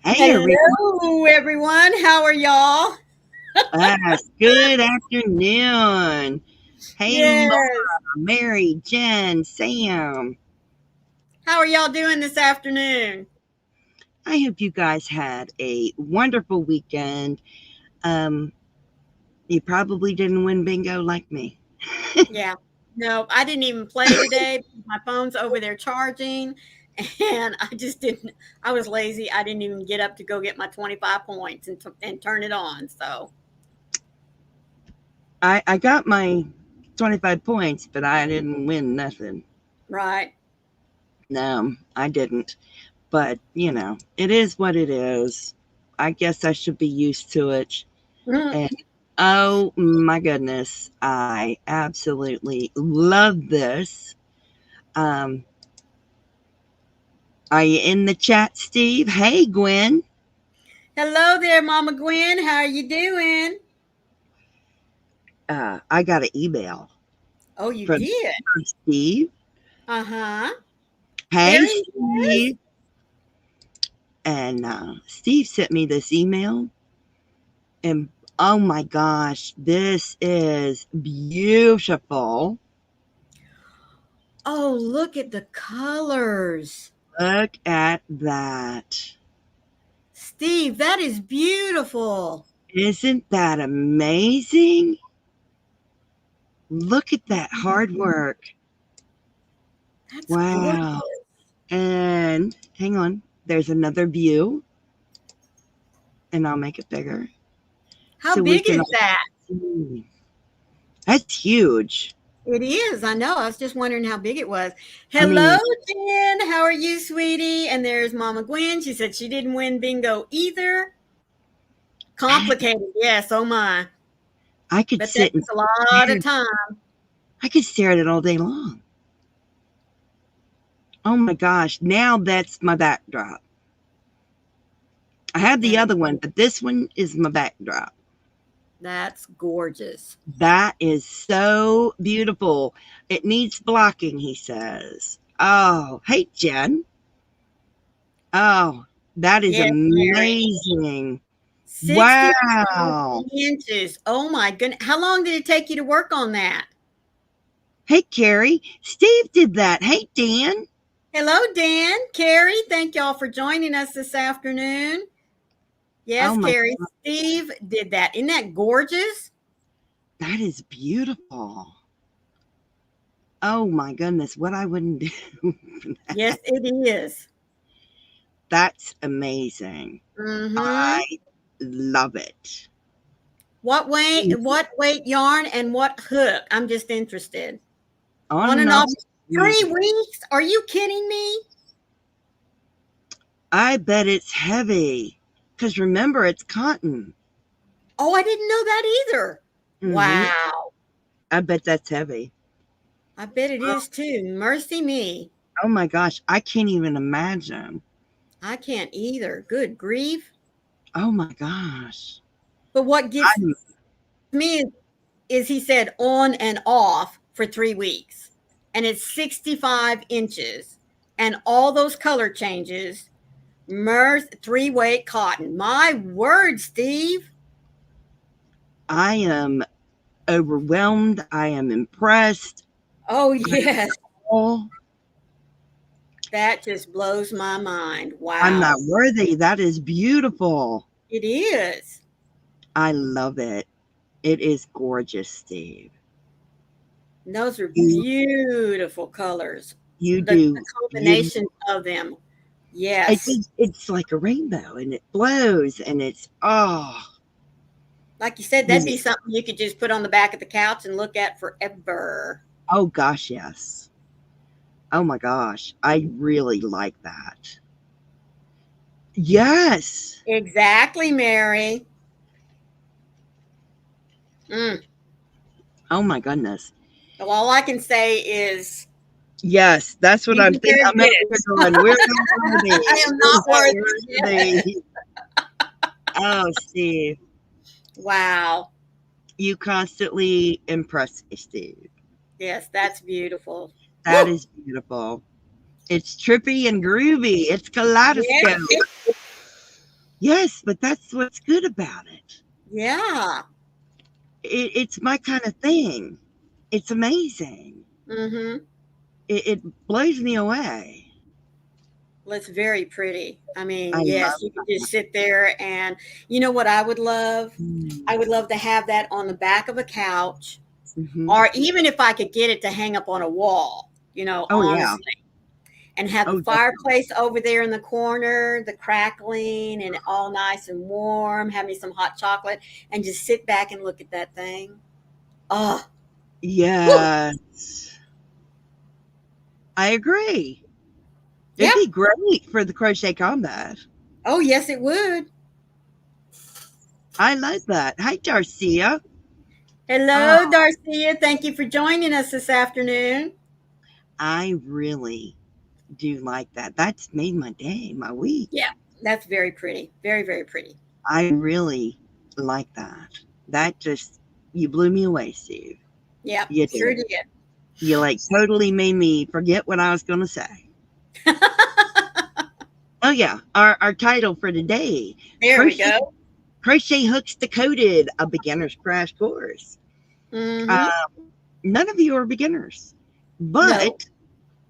Hey, everyone. Hello, everyone. How are y'all? Good afternoon. Hey, Laura, Yes. Mary, Jen, Sam. How are y'all doing this afternoon? I hope you guys had a wonderful weekend. Um, you probably didn't win bingo like me. Yeah. No, I didn't even play today. My phone's over there charging, and I just didn't. I was lazy. I didn't even get up to go get my 25 points and turn it on. So, I got my 25 points, but I didn't win nothing. right. No, I didn't. But, it is what it is. I guess I should be used to it. Mhm. And oh my goodness, I absolutely love this. Um, are you in the chat, Steve? Hey, Gwen. Hello there, Mama Gwen. How are you doing? I got an email Oh, you from did? Steve. Uh-huh. There Hey, he is. Steve. And Steve sent me this email. And oh my gosh, this is beautiful. Oh, look at the colors. Look at that. Steve, that is beautiful. Isn't that amazing? Look at that hard work. That's Wow. gorgeous. And hang on, there's another view, and I'll make it bigger How so we big can is all that? see. That's huge. It is. I know. I was just wondering how big it was. I Hello, mean, Jen. How are you, sweetie? And there's Mama Gwen. She said she didn't win bingo either. Complicated. Yes. Oh, my. I could But that sit and took a lot stare. of time. I could stare at it all day long. Oh my gosh, now that's my backdrop. I had the That, other one, but this one is my backdrop. that's gorgeous. That is so beautiful. It needs blocking, he says. Oh, hey, Jen. Oh, that is Yes, Mary. amazing. 65 Wow. inches. Oh, my goodness. How long did it take you to work on that? Hey, Carrie. Steve did that. Hey, Dan. Hello, Dan, Carrie. Thank y'all for joining us this afternoon. Oh Yes, my, Carrie. Steve did that. Isn't that gorgeous? that is beautiful. Oh my goodness, what I wouldn't do for Yes, that. it is. That's amazing. Mm-hmm. I love it. What weight yarn and what hook? I'm just interested. On On and and off. off 3 weeks? Are you kidding me? I bet it's heavy. Because remember, it's cotton. Oh, I didn't know that either. Hmm. Wow. I bet that's heavy. I bet it is too. Mercy me. Oh my gosh, I can't even imagine. I can't either. Good grief. Oh my gosh. But what gets I'm, me is he said on and off for 3 weeks, and it's 65 inches, and all those color changes. Mirth 3-weight cotton. My word, Steve. I am overwhelmed. I am impressed. Oh, yes. Oh, That just blows my mind. I'm not Wow. worthy. That is beautiful. It is. I love it. It is gorgeous, Steve. Those are You beautiful colors. you The do you combination of them. it's Yes. it's like a rainbow and it blows and it's Like you said, that'd is be it, something you could just put on the back of the couch and look at forever. oh gosh, yes. Oh my gosh. I really like that. Yes. Exactly, Mary. Mm. Oh my goodness. Well, all I can say is Yes, that's what you I'm thinking. deserve I'm over this. here going, we're not I worthy. am We're not not worthy. worthy. Oh, Steve. Wow. You constantly impress me, Steve. Yes, that's beautiful. That Woo! is beautiful. It's trippy and groovy. It's Yes, kaleidoscope. Yes, but that's what's good about it. Yeah. It's my kind of thing. It's amazing. Mm-hmm. It blows me away. Well, it's very pretty. I mean, I yes, love you can just sit there and you know what I would love? it. I would love to have that on the back of a couch, Mm-hmm. or even if I could get it to hang up on a wall, Oh, yeah. honestly, and have the Oh, definitely. fireplace over there in the corner, the crackling, and all nice and warm, have me some hot chocolate, and just sit back and look at that thing. Oh, woo, Yes. I agree. It'd yep. be great for the crochet combat. Oh, yes, it would. I like that. Hi, Darcia. Hello, Oh, Darcia. Thank you for joining us this afternoon. I really do like that. That's made my day, my week. Yeah, that's very pretty. Very, very pretty. I really like that. That just, you blew me away, Steve. Yep, You sure did. did. You like totally made me forget what I was going to say. Oh, yeah. Our title for today, There we Crochet, go. Crochet Hooks Decoded, a beginner's crash course. Mm-hmm. Uh, None of you are beginners, No. but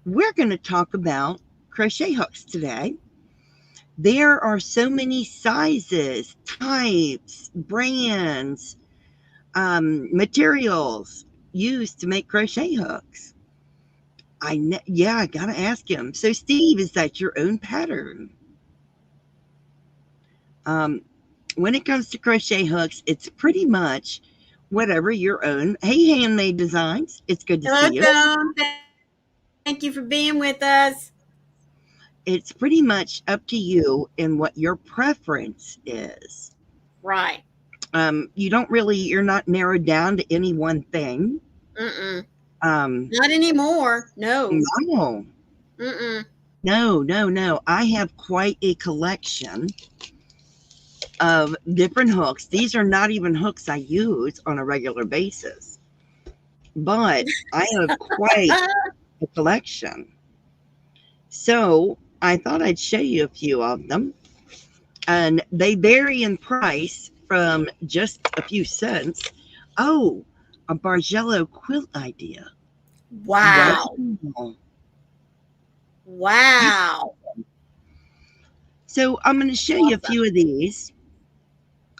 we're going to talk about crochet hooks today. There are so many sizes, types, brands, materials used to make crochet hooks. Yeah, I gotta ask him. So, Steve, is that your own pattern? Um, when it comes to crochet hooks, it's pretty much whatever your own. Hey, Handmade Designs, it's good to see you. Welcome. Thank you for being with us. It's pretty much up to you and what your preference is. Right. You don't really, you're not narrowed down to any one thing. Mm-mm. Um, Not anymore. No. no, Mm-mm. no. I have quite a collection of different hooks. These are not even hooks I use on a regular basis, but I have quite a collection. So I thought I'd show you a few of them. And they vary in price from just a few cents. Oh, a Bargello quilt idea. Wow. Wow. Wow. So I'm going to show you a Awesome. few of these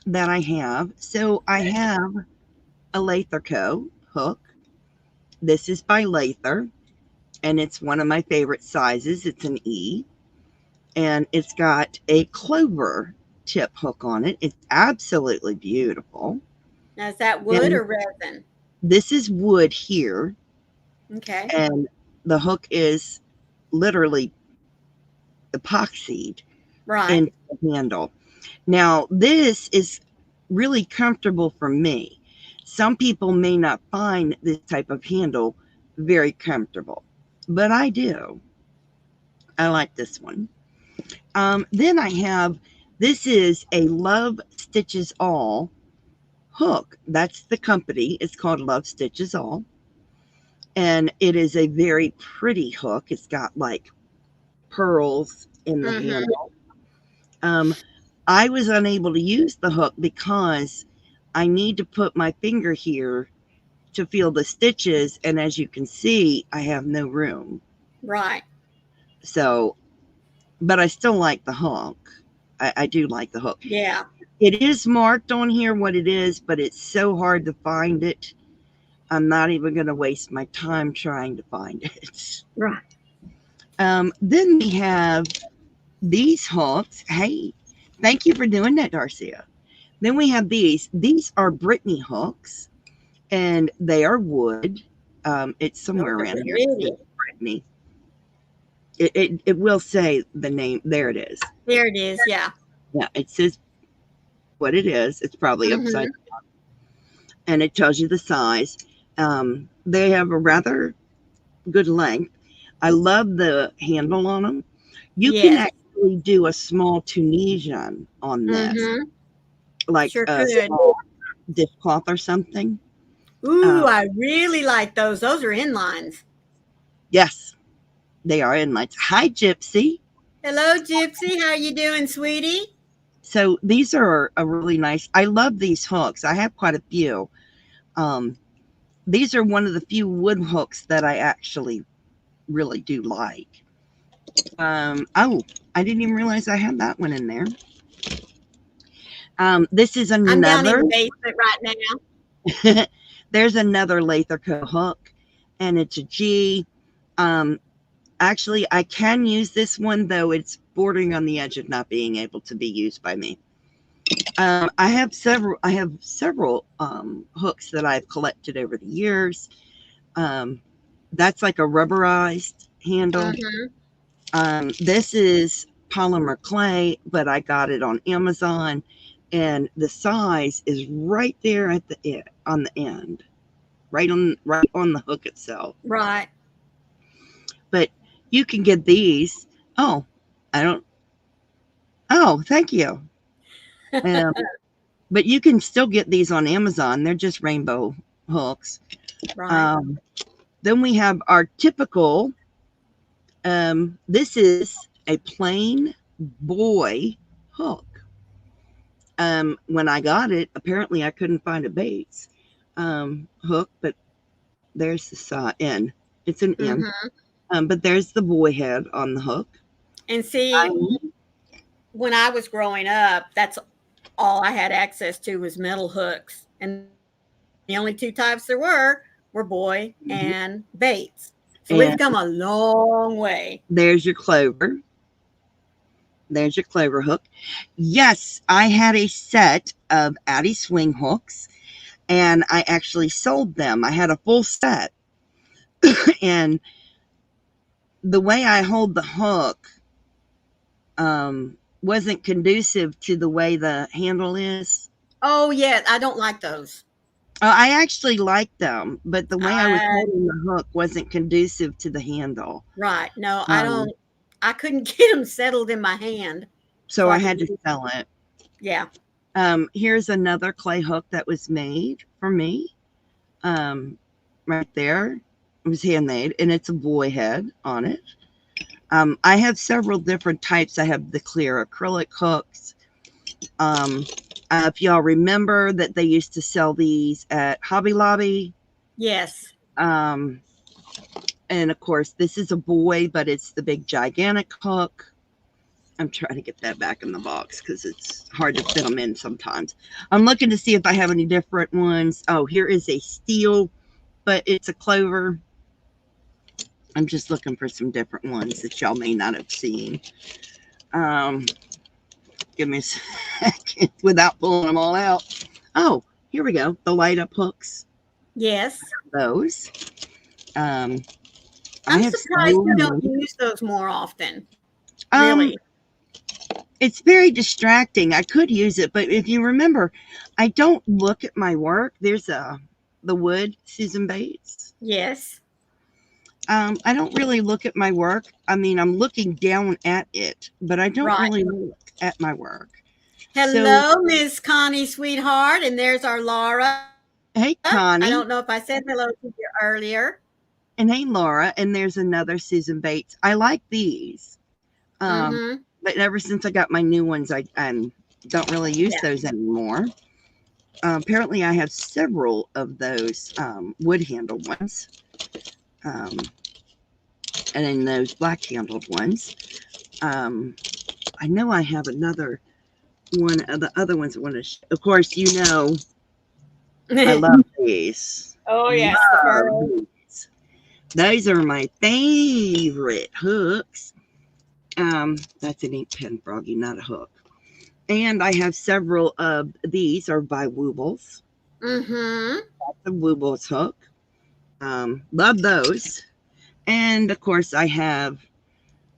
that I have. So I have a Lather Co. hook. This is by Lather, and it's one of my favorite sizes. It's an E, and it's got a clover tip hook on it. It's absolutely beautiful. Now, is that wood And or resin? this is wood here, Okay. and the hook is literally epoxied Right. into the handle. Now, this is really comfortable for me. Some people may not find this type of handle very comfortable, but I do. I like this one. Then I have this is a Love Stitches All hook. That's the company. It's called Love Stitches All. And it is a very pretty hook. It's got like pearls in the Mm-hmm. handle. Um, I was unable to use the hook because I need to put my finger here to feel the stitches. And as you can see, I have no room. Right. So, but I still like the hook. I do like the hook. Yeah. It is marked on here what it is, but it's so hard to find it. I'm not even going to waste my time trying to find it. Right. Then we have these hooks. Hey, thank you for doing that, Darcia. Then we have these. These are Brittany hooks, and they are wood. It's Those somewhere are around here. It says pretty. Brittany. It will say the name. There it is. There it is. Yeah. Yeah, it says what it is. It's probably upside Mm-hmm. down, and it tells you the size. They have a rather good length. I love the handle on them. You can Yes. actually do a small Tunisian on this, Mm-hmm. like Sure a could. small dishcloth or something. Ooh, Uh, I really like those. Those are inlines. yes, they are inlines. Hi, Gypsy. Hello, Gypsy. How you doing, sweetie? So these are a really nice, I love these hooks. I have quite a few. These are one of the few wood hooks that I actually really do like. Oh, I didn't even realize I had that one in there. This is I'm down in another. the basement right now. There's another Latherco hook, and it's a G. Actually, I can use this one, though it's bordering on the edge of not being able to be used by me. I have several hooks that I've collected over the years. That's like a rubberized handle. This is polymer clay, but I got it on Amazon, and the size is right there at the on the end, right on the hook itself. Right. But you can get these. Oh, I don't. Oh, thank you. But you can still get these on Amazon. They're just rainbow hooks. Right. Then we have our typical. This is a plain boy hook. When I got it, apparently I couldn't find a Bates hook, but there's the end. It's an end. But there's the boy head on the hook. And see, when I was growing up, that's all I had access to was metal hooks. And the only two types there were boy and Bates. So we've come a long way. There's your clover. There's your clover hook. Yes, I had a set of Addie swing hooks, and I actually sold them. I had a full set. And the way I hold the hook wasn't conducive to the way the handle is. Oh, yeah. I don't like those. I actually liked them, but the way I was holding the hook wasn't conducive to the handle. Right. No, I don't. I couldn't get them settled in my hand. So I had to sell it. Yeah. Here's another clay hook that was made for me. Right there. It was handmade, and it's a boy head on it. I have several different types. I have the clear acrylic hooks. If y'all remember that they used to sell these at Hobby Lobby. Yes. And of course, this is a boy, but it's the big gigantic hook. I'm trying to get that back in the box because it's hard to fit them in sometimes. I'm looking to see if I have any different ones. Oh, here is a steel, but it's a clover. I'm just looking for some different ones that y'all may not have seen. Give me a second without pulling them all out. Oh, here we go. The light up hooks. Yes. Those. I'm surprised you don't use those more often. Really? It's very distracting. I could use it, but if you remember, I don't look at my work. There's the wood, Susan Bates. Yes. I don't really look at my work. I mean, I'm looking down at it, but I don't really look at my work. Hello, Miss Connie, sweetheart. And there's our Laura. Hey, Connie. I don't know if I said hello to you earlier. And hey, Laura. And there's another Susan Bates. I like these. But ever since I got my new ones, I don't really use those anymore. Apparently, I have several of those wood handled ones. And then those black handled ones. I know I have another one of the other ones I want to of course, you know, I love these. Oh, yes. Those are my favorite hooks. That's an ink pen, Froggy, not a hook. And I have several of these are by Woobles. That's a Woobles hook. Love those. And of course, I have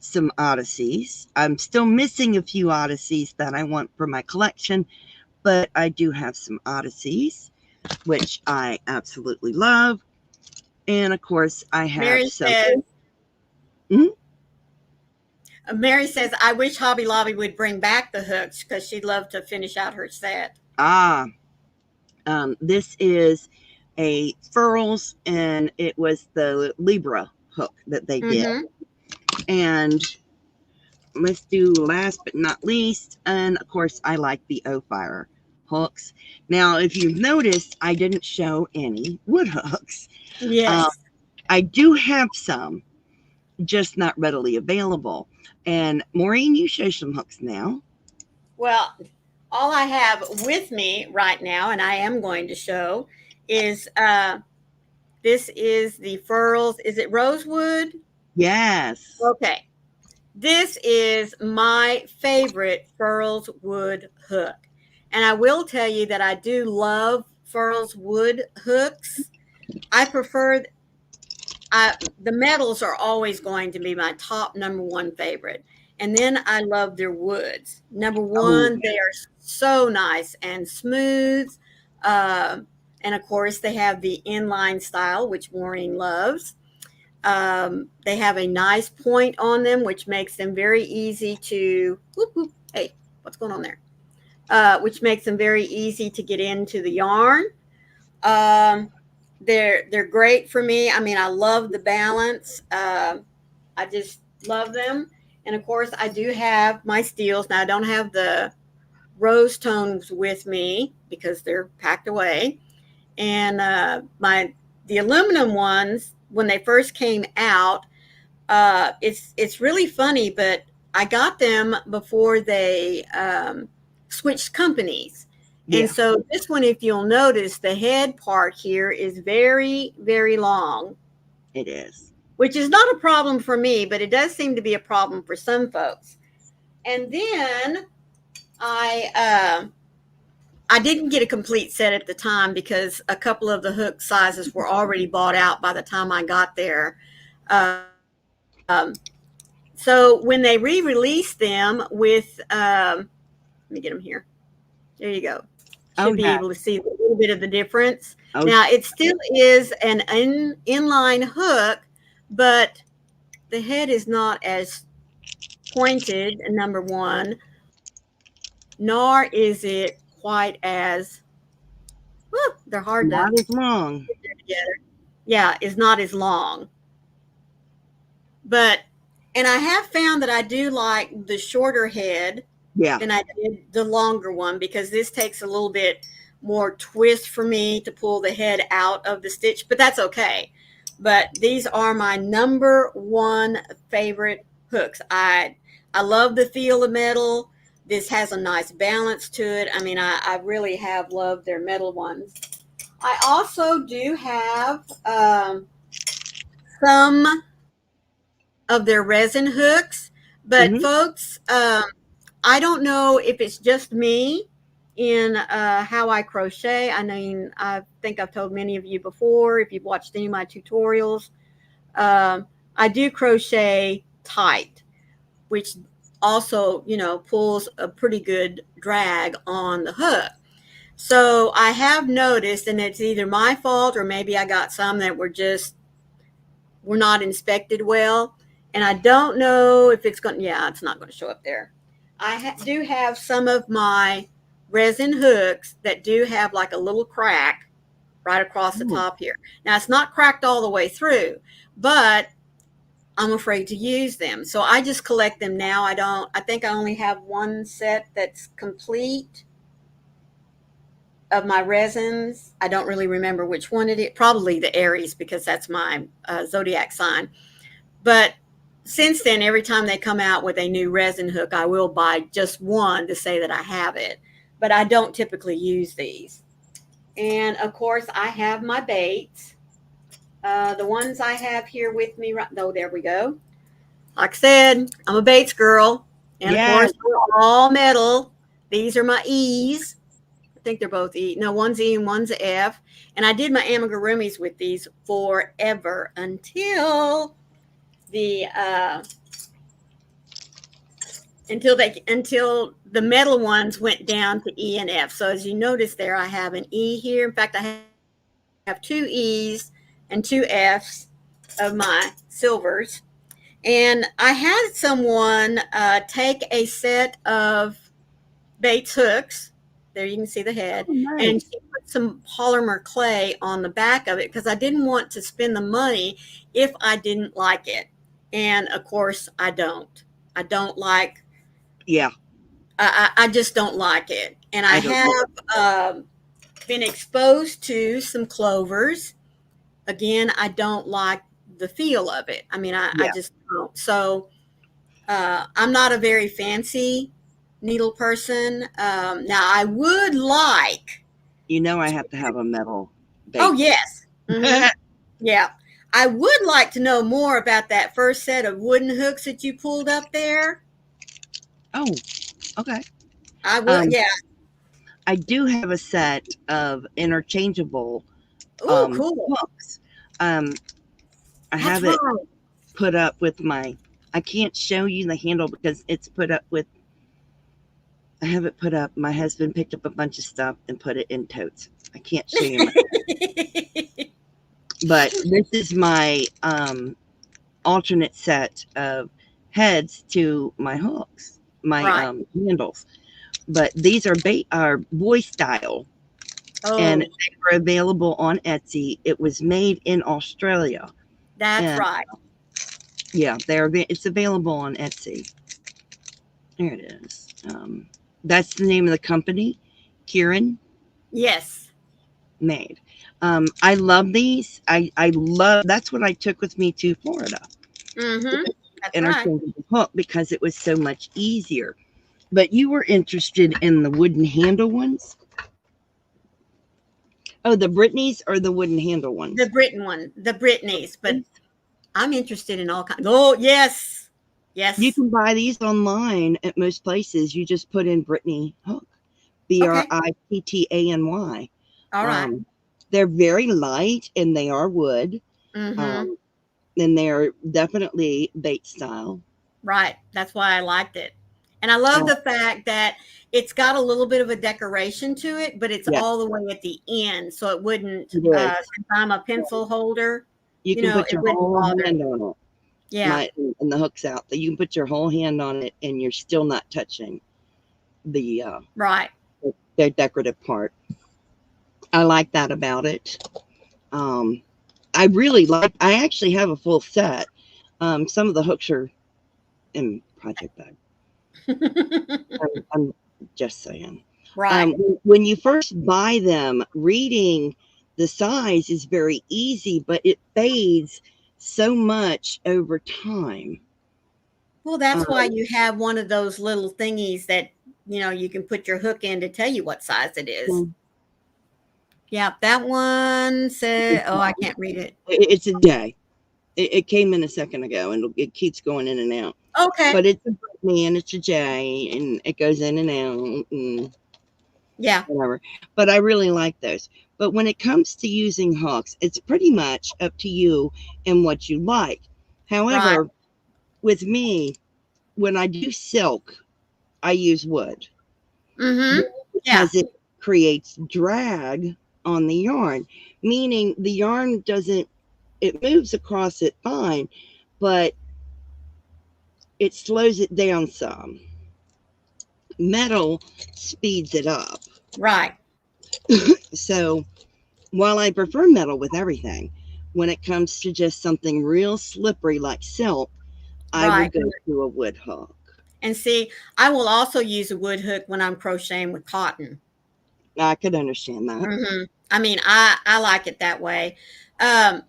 some Odysseys. I'm still missing a few Odysseys that I want for my collection, but I do have some Odysseys, which I absolutely love. And of course, I have Mary says, I wish Hobby Lobby would bring back the hooks because she'd love to finish out her set. This is a Furls, and it was the Libra hook that they did. And let's do last but not least. And of course, I like the O-Fire hooks. Now, if you've noticed, I didn't show any wood hooks. Yes. I do have some, just not readily available. And Maureen, you show some hooks now. Well, all I have with me right now, and I am going to show, is this is the Furls. Is it rosewood? Yes. Okay. This is my favorite Furls wood hook. And I will tell you that I do love Furls wood hooks. I prefer the metals are always going to be my top number one favorite. And then I love their woods. Number one, they are so nice and smooth. And of course, they have the inline style, which Maureen loves. They have a nice point on them, which makes them very easy to, whoop, whoop, hey, what's going on there? Which makes them very easy to get into the yarn. They're great for me. I mean, I love the balance. I just love them. And of course, I do have my steels. Now, I don't have the rose tones with me because they're packed away. And the aluminum ones, when they first came out, it's really funny, but I got them before they switched companies. Yeah. And so this one, if you'll notice, the head part here is very, very long. It is. Which is not a problem for me, but it does seem to be a problem for some folks. And then I didn't get a complete set at the time because a couple of the hook sizes were already bought out by the time I got there. So when they re-released them with, let me get them here. There you go. Should be able to see a little bit of the difference. Now, it still is an inline hook, but the head is not as pointed, number one, nor is it quite as, they're hard to not as long. put together. Yeah, it's not as long. But, and I have found that I do like the shorter head than I did the longer one, because this takes a little bit more twist for me to pull the head out of the stitch, but that's okay. But these are my number one favorite hooks. I love the feel of metal. This has a nice balance to it. I mean, I really have loved their metal ones. I also do have some of their resin hooks, but folks, I don't know if it's just me in how I crochet. I mean, I think I've told many of you before, if you've watched any of my tutorials, I do crochet tight, which also, you know, pulls a pretty good drag on the hook. So I have noticed, and it's either my fault or maybe I got some that were not inspected well. And I don't know if it's going, yeah, it's not going to show up there. I do have some of my resin hooks that do have like a little crack right across the top here. Now, it's not cracked all the way through, but I'm afraid to use them. So I just collect them now. I think I only have one set that's complete of my resins. I don't really remember which one it is. Probably the Aries, because that's my zodiac sign. But since then, every time they come out with a new resin hook, I will buy just one to say that I have it. But I don't typically use these. And of course, I have my baits. The ones I have here with me, there we go. Like I said, I'm a baits girl. And of course, they're all metal. These are my E's. I think they're both E. No, one's E and one's F. And I did my amigurumis with these forever until until the metal ones went down to E and F. So as you notice there, I have an E here. In fact, I have two E's and two F's of my silvers. And I had someone take a set of baits hooks. There you can see the head. Oh, nice. And she put some polymer clay on the back of it because I didn't want to spend the money if I didn't like it. And of course, I don't. I don't like. Yeah, I just don't like it. And I I don't know. have been exposed to some clovers. Again, I don't like the feel of it. I mean, I Yeah, just don't. So I'm not a very fancy needle person. Now, I would like. you know I have to have a metal Oh, base. yes. Hmm. Yeah. I would like to know more about that first set of wooden hooks that you pulled up there. Oh, okay. I would, Um, yeah. I do have a set of interchangeable Oh, cool. hooks. Um, I That's have it right. put up with my. I can't show you the handle because it's put up with. I have it put up. My husband picked up a bunch of stuff and put it in totes. I can't show you my. But this is my alternate set of heads to my hooks, my Right. handles. But these are boy style, and Oh, they were available on Etsy. It was made in Australia, that's and right. yeah, it's available on Etsy. There it is. That's the name of the company, Kieran Yes. made. I love these. I love. That's what I took with me to Florida. Mm-hmm. That's right. Interchangeable hook because it was so much easier. But you were interested in the wooden handle ones? Oh, the Britneys or the wooden handle The ones? Britain one, the Britneys, but I'm interested in all kinds. Oh, yes. You Yes. can buy these online at most places. You just put in Brittany Hook, Okay. Brittany. All right. Um, they're very light and they are wood. Mm-hmm. Um, and they're definitely bait style. Right. That's why I liked it. And I love Uh, the fact that it's got a little bit of a decoration to it, but it's yeah, all the way at the end. So it wouldn't, it is. since I'm a pencil holder, You can put it your wouldn't whole bother hand me. on it. Yeah. And the hook's out. You can put your whole hand on it and you're still not touching the Right. their decorative part. I like that about it. Um, I really like. I actually have a full set. Some of the hooks are in project bag. I'm just saying. Right. When you first buy them, reading the size is very easy, but it fades so much over time. Well, that's why Um, you have one of those little thingies that, you can put your hook in to tell you what size it is. Yeah, that one said, oh, I can't read it. it's a day. It came in a second ago, and it keeps going in and out. Okay. But it's a Brittany and it's a J, and it goes in and out and Yeah. whatever. But I really like those. But when it comes to using hooks, it's pretty much up to you and what you like. Right. However, with me, when I do silk, I use wood Mm-hmm. Yeah. because it creates drag on the yarn, meaning the yarn doesn't, it moves across it fine, but it slows it down some. Metal speeds it up. Right. So while I prefer metal with everything, when it comes to just something real slippery like silk, I will Right. go to a wood hook. And see, I will also use a wood hook when I'm crocheting with cotton. I could understand that. Hmm. I mean, I like it that way. Um,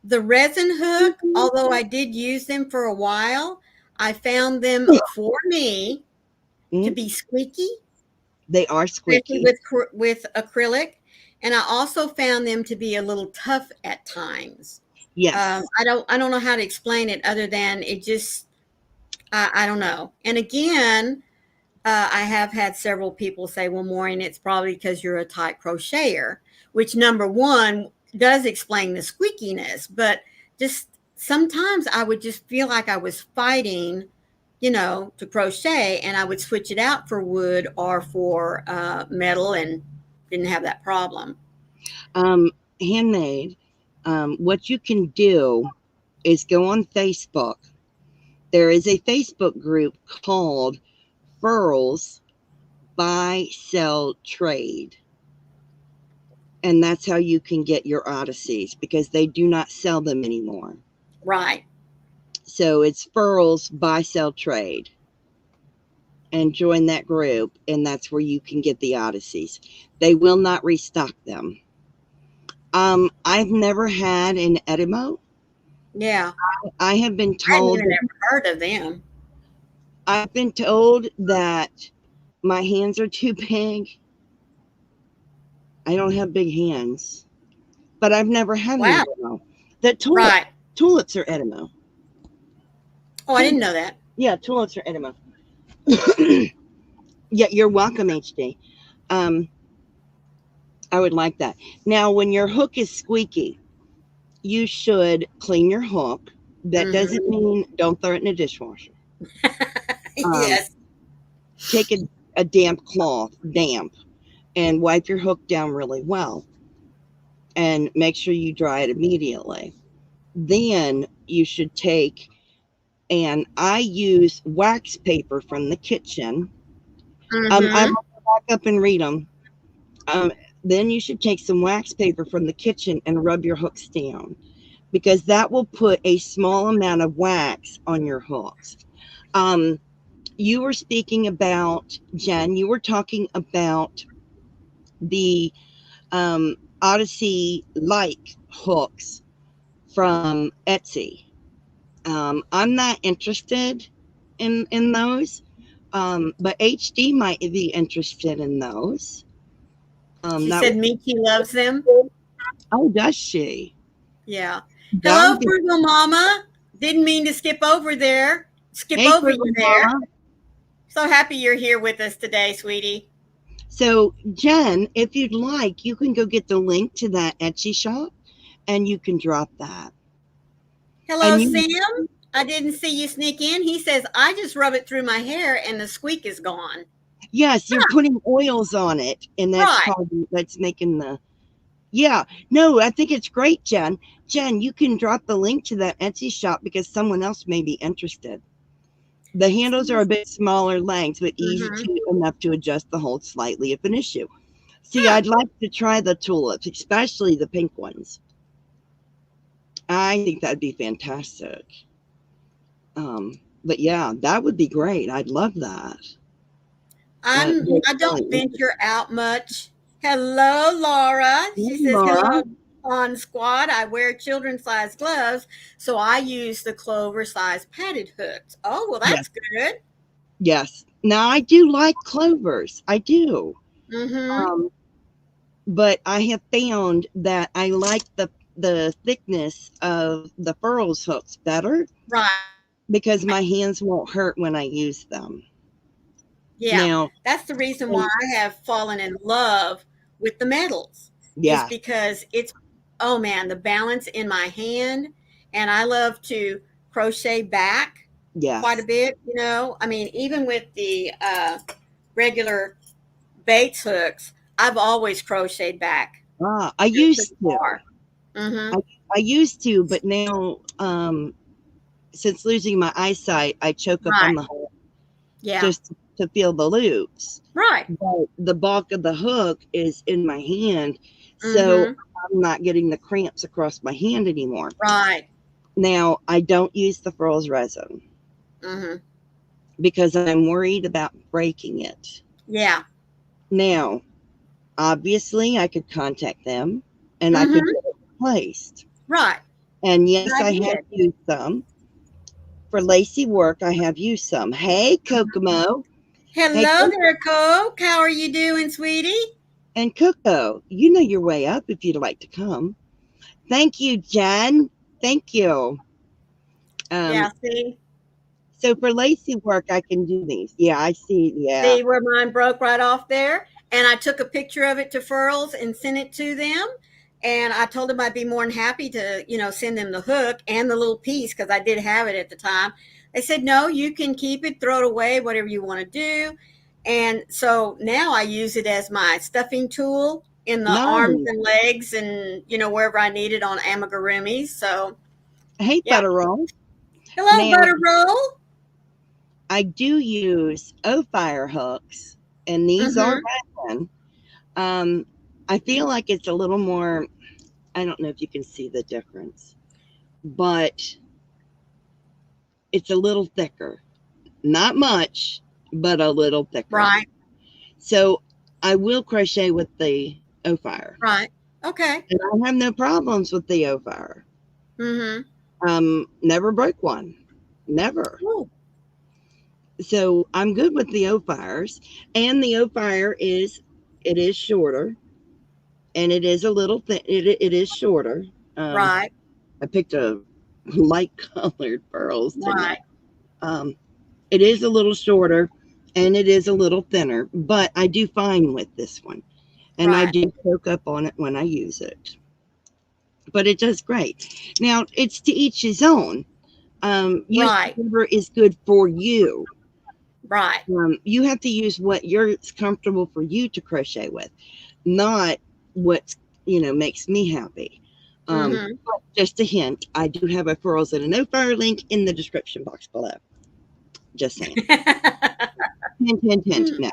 the resin hook, although I did use them for a while, I found them for me to Mm, be squeaky, they are especially squeaky. with acrylic, and I also found them to be a little tough at times. Yes. I don't know how to explain it other than it just I don't know. And again, I have had several people say, well, Maureen, it's probably because you're a tight crocheter, which number one does explain the squeakiness, but just sometimes I would just feel like I was fighting, to crochet, and I would switch it out for wood or for metal and didn't have that problem. Um, handmade. What you can do is go on Facebook. There is a Facebook group called Furls Buy Sell Trade. And that's how you can get your Odysseys because they do not sell them anymore. Right. So it's Furls Buy Sell Trade, and join that group, and that's where you can get the Odysseys. They will not restock them. I've never had an Edimo. Yeah. I have been I hadn't told, even ever heard of them. I've been told that my hands are too big. I don't have big hands, but I've never had an Wow. Edimo. That Right. tulips are Edimo. Oh, I didn't know that. Yeah, tulips are Edimo. Yeah, you're welcome, HD. I would like that. Now, when your hook is squeaky, you should clean your hook. That doesn't mean don't throw it in a dishwasher. Yes. Take a damp cloth, and wipe your hook down really well. And make sure you dry it immediately. Then you should take, and I use wax paper from the kitchen. I'm going to back up and read them. Then you should take some wax paper from the kitchen and rub your hooks down, because that will put a small amount of wax on your hooks. You were speaking about, Jen, you were talking about the Odyssey-like hooks from Etsy. I'm not interested in those, but HD might be interested in those. She said Michi loves them. Oh, does she? Yeah. Hello, Frugal Mama. Didn't mean to skip over there. Hey, Over you there. Mama. So happy you're here with us today, sweetie. So, Jen, if you'd like, you can go get the link to that Etsy shop, and you can drop that. Hello, Sam. I didn't see you sneak in. He says, I just rub it through my hair and the squeak is gone. Yes, you're putting oils on it, and that's that's making the, yeah. No, I think it's great, Jen. Jen, you can drop the link to that Etsy shop because someone else may be interested. The handles are a bit smaller lengths, but easy enough to adjust the hold slightly if an issue. See, I'd like to try the tulips, especially the pink ones. I think that'd be fantastic. But yeah, that would be great. I'd love that. I don't venture out much. Hello, Laura. She says, hello on squad. I wear children's size gloves, so I use the clover size padded hooks. Oh, well, that's good. Yes. Now, I do like clovers. I do. But I have found that I like the thickness of the Furls hooks better. Right. Because my hands won't hurt when I use them. Yeah. Now, that's the reason why I have fallen in love with the metals. Yeah. Is because it's, oh man, the balance in my hand. And I love to crochet back quite a bit, you know. I mean, even with the regular Bates hooks, I've always crocheted back. I used to. I used to, but now, since losing my eyesight, I choke up on the hook just to feel the loops. Right. But the bulk of the hook is in my hand, so I'm not getting the cramps across my hand anymore. Right. Now, I don't use the Furls resin because I'm worried about breaking it. Yeah. Now, obviously, I could contact them and I could get it replaced. Right. And yes, I have used some. For lacy work, I have used some. Hey, Kokomo. Hello there, Coke. How are you doing, sweetie? And Coco, you know your way up if you'd like to come. Thank you, Jen. Thank you. Yeah, see? So for lacy work, I can do these. Yeah, I see. Yeah. See where mine broke right off there? And I took a picture of it to Furls and sent it to them. And I told them I'd be more than happy to, you know, send them the hook and the little piece because I did have it at the time. They said, no, you can keep it, throw it away, whatever you want to do. And so now I use it as my stuffing tool in the arms and legs and, you know, wherever I need it on amigurumis. So, hey, Butter Roll. Hello, Butter Roll. I do use O-Fire hooks, and these are resin. I feel like it's a little more, I don't know if you can see the difference, but it's a little thicker. Not much, but a little thicker. Right. So I will crochet with the O-Fire. Right. Okay. And I have no problems with the O-Fire. Never broke one. Never. Ooh. So I'm good with the O-Fires. And the O-Fire is shorter. And it is a little it is shorter. Right. I picked a light colored pearls tonight. Right. It is a little shorter and it is a little thinner, but I do fine with this one. And I do poke up on it when I use it. But it does great. Now, it's to each his own. Whatever is good for you. Right. You have to use what you're comfortable for you to crochet with, not what makes me happy. Just a hint, I do have a Furls and a No Fire link in the description box below. Just saying. Hint. No,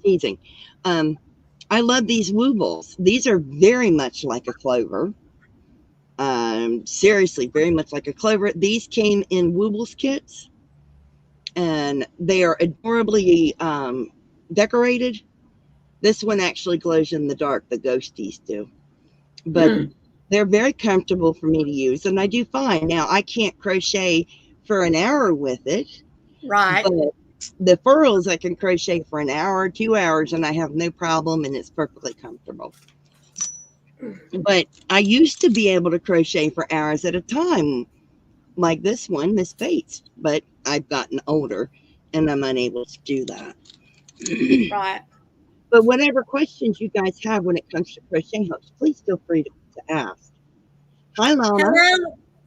teasing. I love these woobles. These are very much like a clover. Seriously, very much like a clover. These came in woobles kits, and they are adorably decorated. This one actually glows in the dark. The ghosties do, but they're very comfortable for me to use, and I do fine. Now, I can't crochet for an hour with it. Right. But the furls I can crochet for an hour, 2 hours, and I have no problem, and it's perfectly comfortable. But I used to be able to crochet for hours at a time, like this one, Miss Bates. But I've gotten older, and I'm unable to do that. Right. But whatever questions you guys have when it comes to crochet hooks, please feel free to ask. Hi, Lana.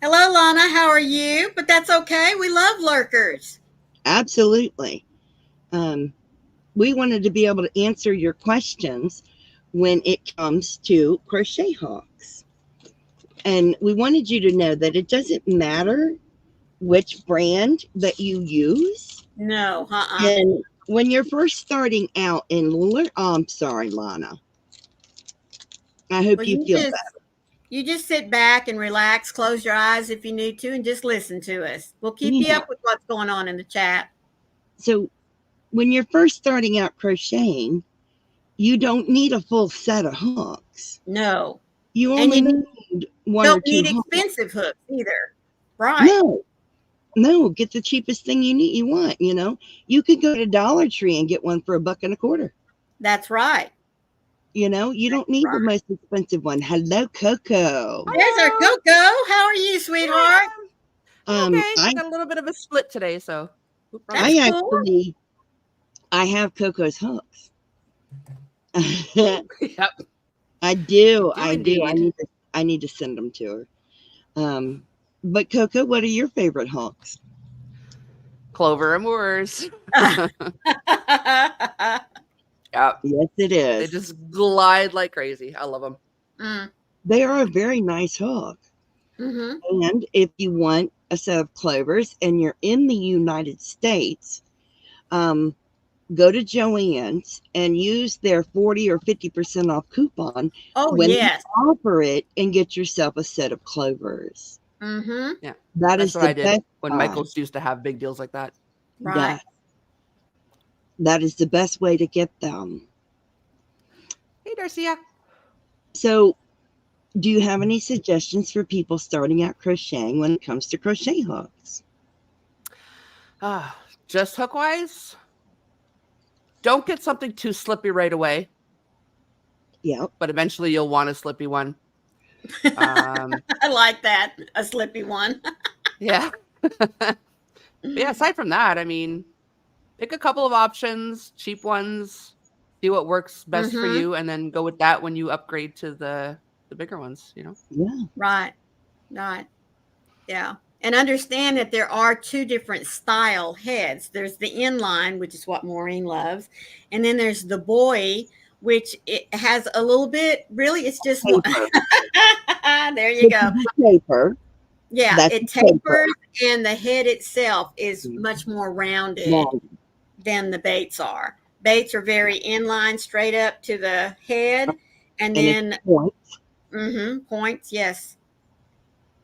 Hello, Lana. How are you? But that's okay. We love lurkers. Absolutely. We wanted to be able to answer your questions when it comes to crochet hooks. And we wanted you to know that it doesn't matter which brand that you use. No. And when you're first starting out I'm sorry, Lana. I hope you feel better. You just sit back and relax, close your eyes if you need to, and just listen to us. We'll keep you up with what's going on in the chat. So when you're first starting out crocheting, you don't need a full set of hooks. No. You only need one or two hooks. Don't need expensive hooks either. Right. No, get the cheapest thing you want, You could go to Dollar Tree and get one for $1.25. That's right. You don't need the most expensive one. Hello, Coco. There's our Coco. How are you, sweetheart? Okay, I got a little bit of a split today, so. I have Coco's hooks. Yep. I do. I need to send them to her. But Coco, what are your favorite hooks? Clover Amours. Yep. Yes, it is. They just glide like crazy. I love them. They are a very nice hook. And if you want a set of clovers and you're in the United States, go to Joann's and use their 40 or 50% off coupon when you offer it, and get yourself a set of clovers. Yeah, that's what I did when Michael's used to have big deals like that. Right. That is the best way to get them. Hey, Darcia. So, do you have any suggestions for people starting out crocheting when it comes to crochet hooks? Just hook wise, don't get something too slippy right away. Yeah. But eventually you'll want a slippy one. I like that. A slippy one. Yeah. Yeah, aside from that, I mean, pick a couple of options, cheap ones, see what works best for you, and then go with that when you upgrade to the bigger ones, Yeah. Right. Yeah. And understand that there are two different style heads. There's the inline, which is what Maureen loves. And then there's the boy, which it has a little bit, really, it's just one. There you go. Taper. Yeah, it tapers, and the head itself is much more rounded than the Bates are. Bates are very inline, straight up to the head, and then points. Points, yes.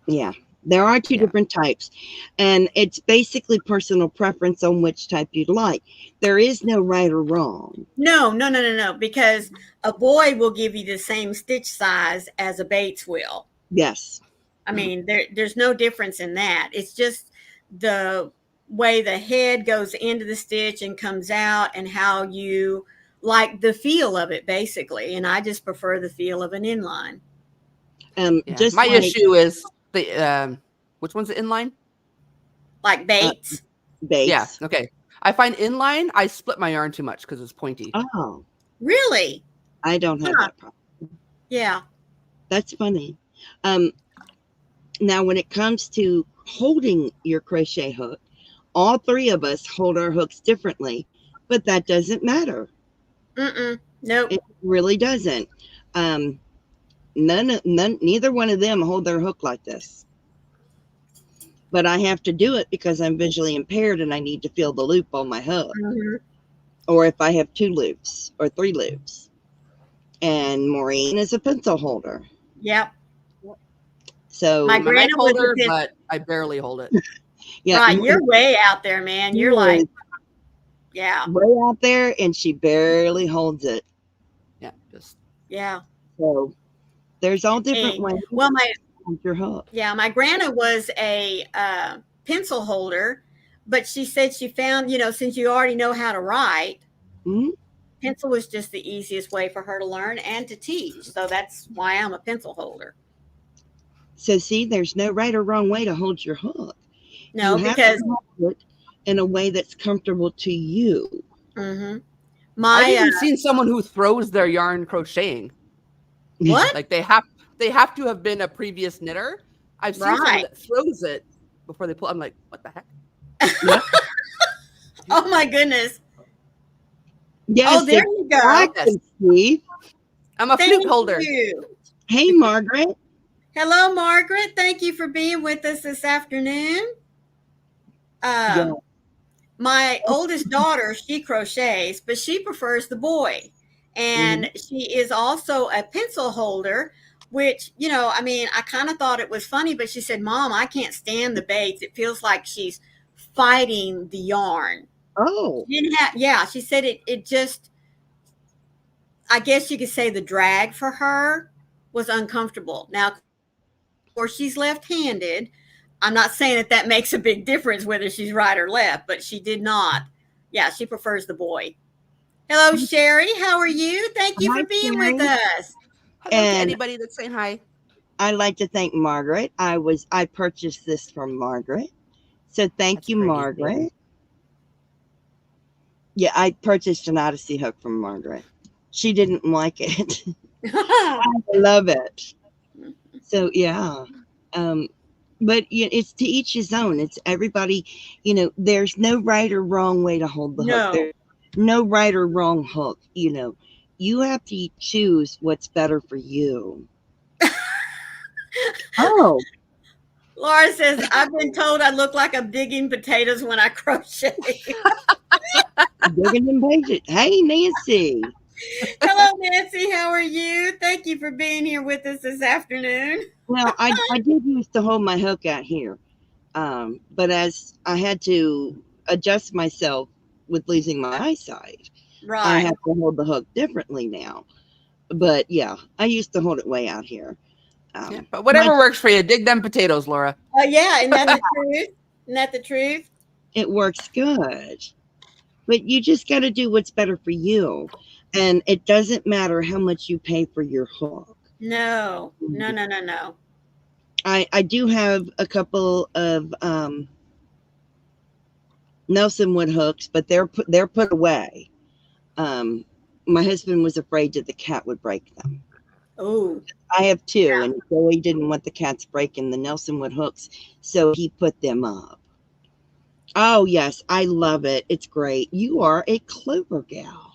Yeah, There are two Yeah. different types, and it's basically personal preference on which type you'd like. There is no right or wrong. No, no, no, no, no, because a boy will give you the same stitch size as a Bates will. Yes. I mean, there's no difference in that. It's just the way the head goes into the stitch and comes out, and how you like the feel of it, basically. And I just prefer the feel of an inline. Yeah. Just My like issue is the which one's the inline? Like Bates. Yeah. Bates. Okay. I find inline, I split my yarn too much because it's pointy. Oh, Really? I don't have Huh. that problem. Yeah. That's funny. Now, when it comes to holding your crochet hook, all three of us hold our hooks differently, but that doesn't matter. Nope. It really doesn't. Neither one of them hold their hook like this. But I have to do it because I'm visually impaired and I need to feel the loop on my hook. Mhm. Or if I have 2 loops or 3 loops. And Maureen is a pencil holder. Yep. So My I'm a knife grandma was a holder, pencil- but I barely hold it. yeah, Right, you're way out there, man. You're like, yeah, way out there and she barely holds it. Yeah, just yeah. So there's all different Hey, ways well, to hold your hook. my grandma was a pencil holder, but she said she found, since you already know how to write, Mhm. pencil was just the easiest way for her to learn and to teach. So that's why I'm a pencil holder. So see, there's no right or wrong way to hold your hook. No, you have because to hold it in a way that's comfortable to you. I've I've even seen someone who throws their yarn crocheting. what? Like they have to have been a previous knitter. I've seen someone Right. that throws it before they pull. I'm like, what the heck? Yep. Oh my goodness. Yes, Oh, there you go. exactly, Steve. I'm a Thank flute holder. you. Hey, Margaret. Hello, Margaret. Thank you for being with us this afternoon. Yeah. My oldest daughter, she crochets, but she prefers the boy. And she is also a pencil holder, which, I kind of thought it was funny, but she said, Mom, I can't stand the Bates. It feels like she's fighting the yarn. Oh. She said it just, I guess you could say the drag for her was uncomfortable. Now, of course, she's left-handed. I'm not saying that makes a big difference whether she's right or left, but she did not. Yeah, she prefers the boy. Hello, Sherry. How are you? Thank you Hi, for being Sherry. with us. Hello to And anybody that's saying hi. I'd like to thank Margaret. I purchased this from Margaret. So thank That's you, pretty. Margaret. Yeah, I purchased an Odyssey hook from Margaret. She didn't like it. I love it. So yeah. But it's to each his own. It's everybody, there's no right or wrong way to hold the hook. No. There's no right or wrong hook. You have to choose what's better for you. Oh, Laura says, I've been told I look like I'm digging potatoes when I crochet. digging and patient. Hey, Nancy. Hello, Nancy. How are you? Thank you for being here with us this afternoon. Well, I did used to hold my hook out here. But as I had to adjust myself with losing my eyesight, I Right. have to hold the hook differently now. But yeah, I used to hold it way out here. Yeah, but whatever works for you. Dig them potatoes, Laura. Oh, yeah. Isn't that the truth? Isn't that the truth? It works good. But you just got to do what's better for you. And it doesn't matter how much you pay for your hook. No. No. I do have a couple of Nelson wood hooks, but they're put away. My husband was afraid that the cat would break them. Oh. I have 2, and Joey didn't want the cats breaking the Nelson wood hooks, so he put them up. Oh yes, I love it. It's great. You are a clover gal.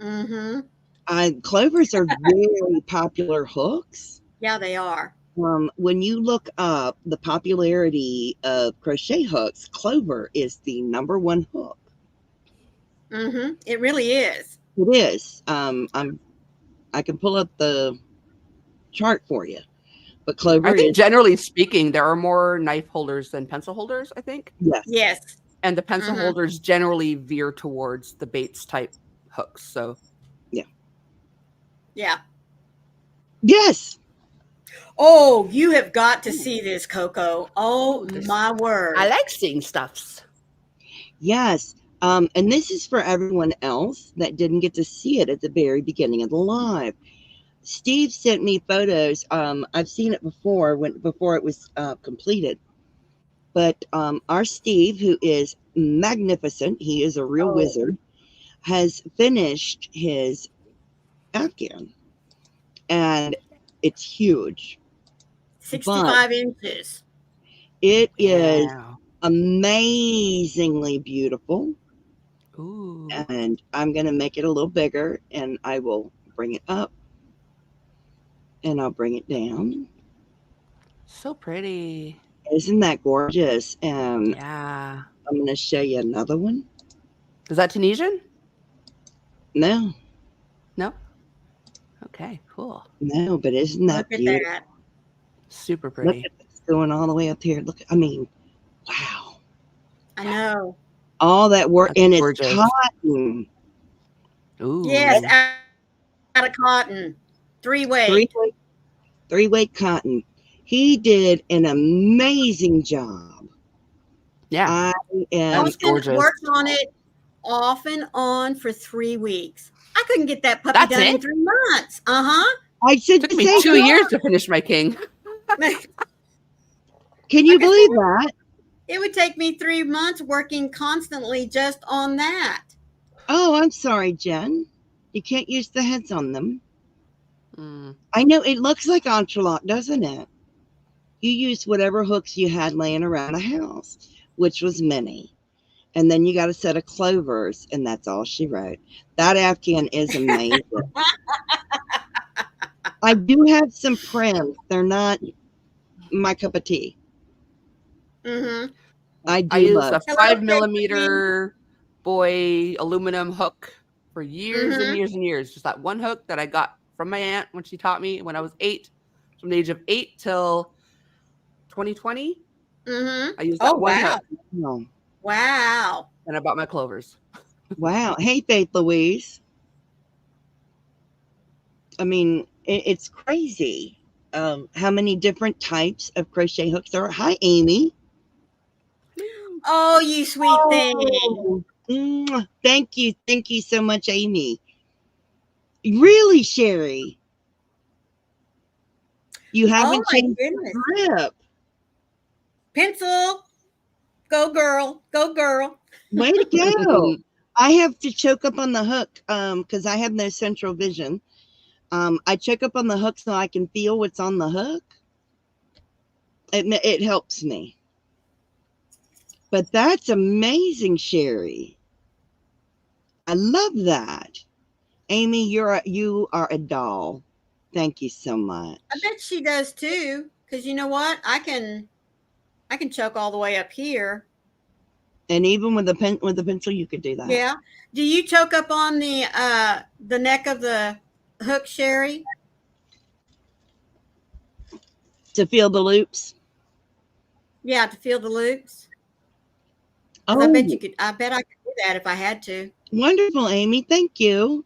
Mm-hmm. Clovers are very popular hooks. Yeah, they are. When you look up the popularity of crochet hooks, clover is the #1 hook. Mm-hmm. It really is. It is. I can pull up the chart for you. But Clover I think is, generally speaking, there are more knife holders than pencil holders, I think. yes. Yes. And the pencil holders generally veer towards the Bates type hooks. So Yeah. Yes. Oh, you have got to see this, Coco. Oh, my word. I like seeing stuffs. Yes. And this is for everyone else that didn't get to see it at the very beginning of the live. Steve sent me photos. I've seen it before before it was completed. But our Steve, who is magnificent, he is a real wizard, has finished his Afghan. And it's huge. 65 inches. It is amazingly beautiful. Ooh. And I'm going to make it a little bigger, and I will bring it up and I'll bring it down. So pretty. Isn't that gorgeous? And Yeah. I'm going to show you another one. Is that Tunisian? No. No? Okay, cool. No, but isn't that Look beautiful? at that. Super pretty. Look at this going all the way up here. Look, I mean, wow. I know. All that work, That's and gorgeous. it's cotton. Ooh. Yes, out of cotton. Three-way. Three-way cotton. He did an amazing job. Yeah. That's gorgeous. Worked on it off and on for 3 weeks. I couldn't get that puppy That's done in it? 3 months. Uh-huh. I said It took the me same 2 thing. years to finish my king. Can you believe that? It would take me 3 months working constantly just on that. Oh, I'm sorry, Jen. You can't use the heads on them. Mm. I know it looks like entrelac, doesn't it? You used whatever hooks you had laying around the house, which was many. And then you got a set of clovers, and that's all she wrote. That Afghan is amazing. I do have some prints. They're not my cup of tea. Mm-hmm. I used a Hello, 5mm boy aluminum hook for years and years and years. Just that one hook that I got from my aunt when she taught me when I was 8. From the age of 8 till 2020. Mm-hmm. I used that one hook. Oh, Wow. And I bought my clovers. wow. Hey, Faith Louise. I mean, it's crazy how many different types of crochet hooks there are. Hi, Amy. Oh, you sweet thing. Mwah. Thank you. Thank you so much, Amy. Really, Sherry? You haven't changed the grip. Pencil. Go, girl. Go, girl. Way to go. I have to choke up on the hook because I have no central vision. I choke up on the hook so I can feel what's on the hook. It helps me. But that's amazing, Sherry. I love that. Amy, you are a doll. Thank you so much. I bet she does too. Because you know what? I can choke all the way up here. And even with the pencil, you could do that. Yeah. Do you choke up on the neck of the hook, Sherry? To feel the loops? Yeah, to feel the loops. Oh, I bet you could. I bet I could do that if I had to. Wonderful, Amy. Thank you.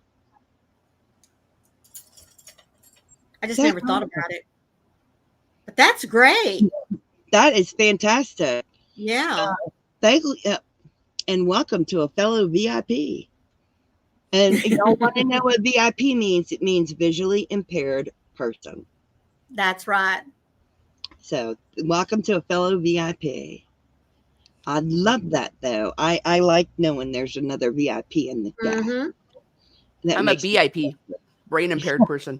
I just never thought about it. But that's great. That is fantastic. Yeah. Thank you, and welcome to a fellow VIP. And y'all want to know what VIP means? It means visually impaired person. That's right. So welcome to a fellow VIP. I love that though. I like knowing there's another VIP in the chat. Mm-hmm. I'm a VIP, brain impaired person.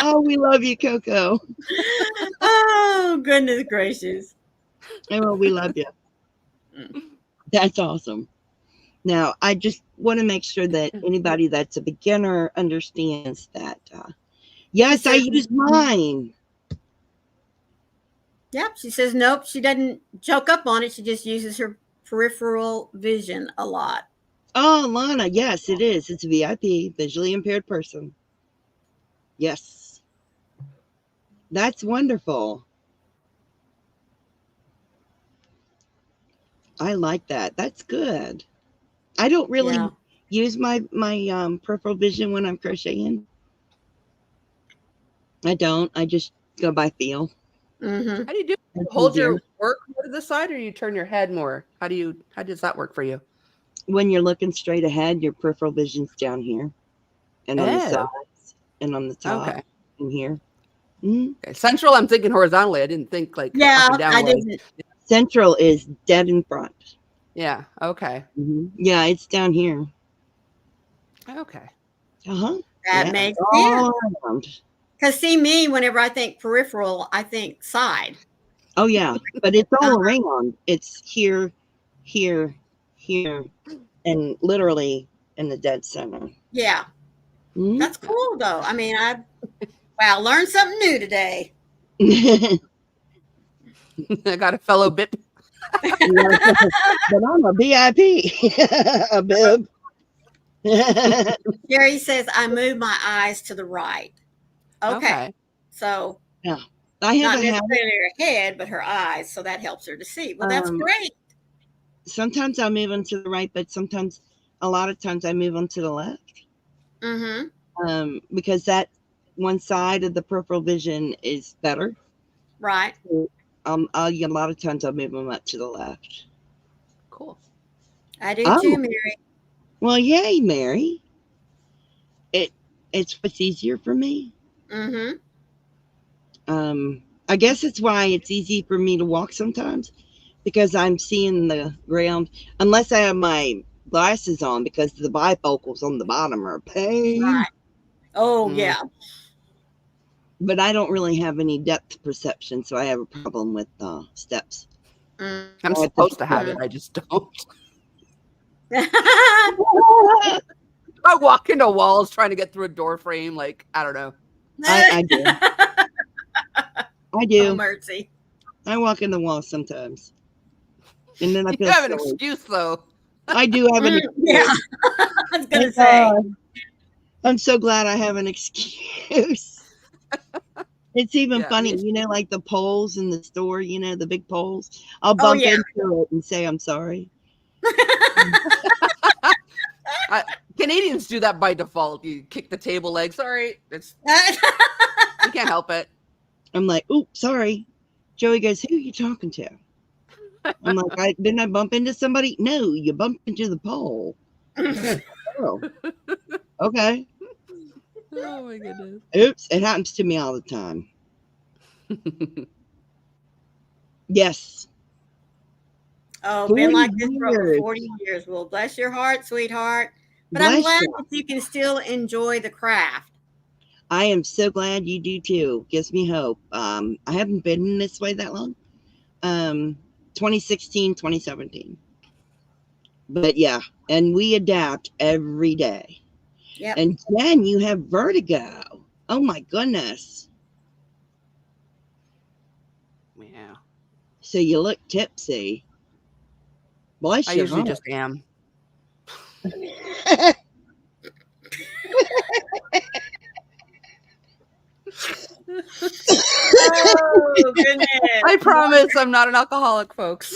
Oh, we love you, Coco. Oh, goodness gracious. Oh, we love you. That's awesome. Now, I just want to make sure that anybody that's a beginner understands that. Yes, I use mine. Yep. She says, nope, she doesn't choke up on it. She just uses her peripheral vision a lot. Oh, Lana, yes, it is. It's a VIP, visually impaired person. Yes. That's wonderful. I like that. That's good. I don't really Yeah. use my peripheral vision when I'm crocheting. I don't. I just go by feel. Mm-hmm. How do you do? You That's hold easier. your work more to the side, or you turn your head more? How does that work for you? When you're looking straight ahead, your peripheral vision's down here and on the Oh, sides and on the top okay. and here. Mhm. Okay. Central, I'm thinking horizontally. I didn't think like Yeah, up and down I way. didn't. Central is dead in front. Yeah. Okay. Yeah, it's down here. Okay. That Yeah, makes sense. all around. Because see me, whenever I think peripheral, I think side. Oh yeah, but it's all Uh-huh. around. It's here, here, here, and literally in the dead center. Yeah, Mhm. that's cool though. I mean, learned something new today. I got a fellow bit. But I'm a VIP, a bib. Jerry says I move my eyes to the right. Okay. So Yeah, I have not a habit. necessarily her head, but her eyes. So that helps her to see. Well, that's great. Sometimes I'll move them to the right, but sometimes, a lot of times, I move them to the left. Mm-hmm. Because that one side of the peripheral vision is better. Right. So, a lot of times I'll move them up to the left. Cool. I do too, Mary. Well, yay, Mary. It's what's easier for me. Mm-hmm. I guess it's why it's easy for me to walk sometimes, because I'm seeing the ground, unless I have my glasses on, because the bifocals on the bottom are a pain. Right. Oh, yeah. But I don't really have any depth perception, so I have a problem with steps. I'm supposed to have it. I just don't. I walk into walls trying to get through a door frame. Like, I don't know. I do. I do. Oh, mercy. I walk in the wall sometimes. And then I feel You have an silly. excuse, though. I do have an excuse. Yeah. I was going to say. I'm so glad I have an excuse. It's even funny, like the poles in the store, the big poles. I'll bump into it and say I'm sorry. Canadians do that by default. You kick the table leg. Sorry. You can't help it. I'm like, "Ooh, sorry." Joey goes, "Who are you talking to?" I'm like, didn't I bump into somebody? No, you bumped into the pole. Oh, okay. Oh my goodness. Oops, it happens to me all the time. Yes. Oh, been like this for over 40 years. Well, bless your heart, sweetheart. But I'm glad that you can still enjoy the craft. I am so glad you do too. Gives me hope. I haven't been this way that long. 2016, 2017. But yeah, and we adapt every day. Yep. And Jen, you have vertigo. Oh my goodness. Yeah. So you look tipsy. Bless I your usually heart. just am. Oh, goodness. I promise I'm not an alcoholic, folks.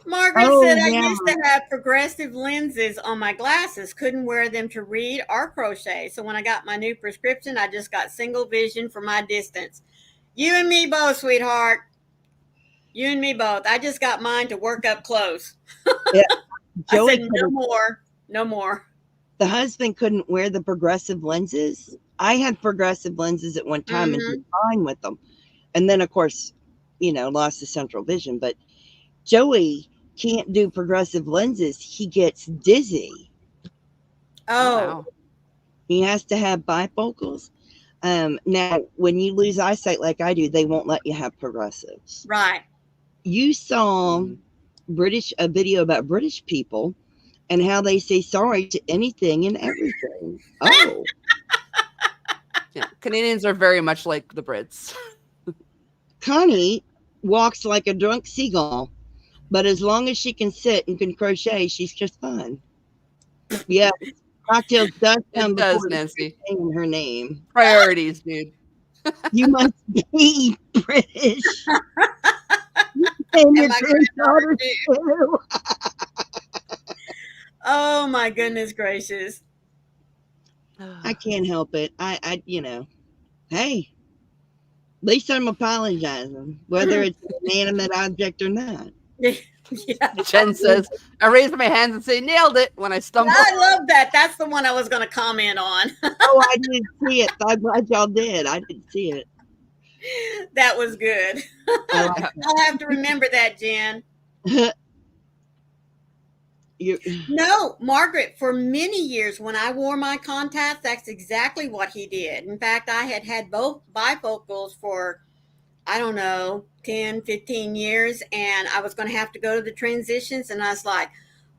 Margaret said, I used to have progressive lenses on my glasses. Couldn't wear them to read or crochet. So when I got my new prescription, I just got single vision for my distance. You and me both, sweetheart. You and me both. I just got mine to work up close. Yeah. I said, no more. No more. The husband couldn't wear the progressive lenses. I had progressive lenses at one time and did fine with them. And then, of course, lost the central vision. But Joey can't do progressive lenses. He gets dizzy. Oh. Wow. He has to have bifocals. Now, when you lose eyesight like I do, they won't let you have progressives. Right. You saw a video about British people and how they say sorry to anything and everything. Oh. Yeah, Canadians are very much like the Brits. Connie walks like a drunk seagull, but as long as she can sit and can crochet, she's just fine. Yeah. Cocktails does come It does, before Nancy. saying her name. Priorities, dude. You must be British. And your And my granddaughter granddaughter too. too. Oh my goodness gracious. I can't help it. Hey, at least I'm apologizing, whether it's an inanimate object or not. Yeah. Jen says, I raised my hands and say, nailed it when I stumbled. I love that. That's the one I was going to comment on. Oh, I didn't see it. I'm glad y'all did. I didn't see it. That was good. I like I'll have to remember that, Jen. that. No, Margaret, for many years when I wore my contacts, that's exactly what he did. In fact, I had both bifocals for, I don't know, 10, 15 years, and I was going to have to go to the transitions, and I was like,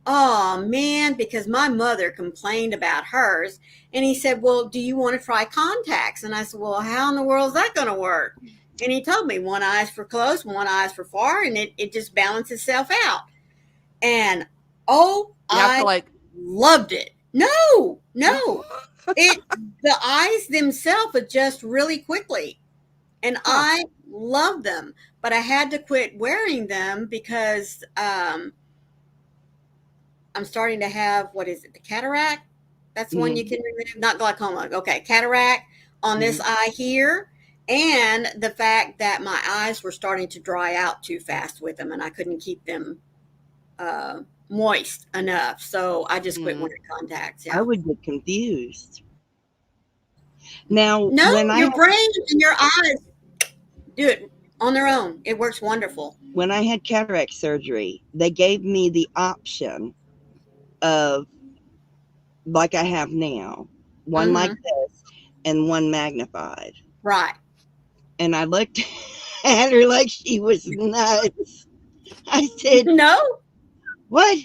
oh, man, because my mother complained about hers. And he said, well, do you want to try contacts? And I said, well, how in the world is that going to work? And he told me one eye's for close, one eye's for far, and it just balances itself out. And I loved it. No. The eyes themselves adjust really quickly. And I love them. But I had to quit wearing them because I'm starting to have, what is it, the cataract? That's the one you can remove, not glaucoma. Okay, cataract on this eye here. And the fact that my eyes were starting to dry out too fast with them, and I couldn't keep them moist enough. So I just quit wearing contacts. Yeah. I would get confused. Now, No, when your brain and your eyes do it on their own. It works wonderful. When I had cataract surgery, they gave me the option of, like I have now, one like this and one magnified. Right. And I looked at her like she was nuts. I said, no. What?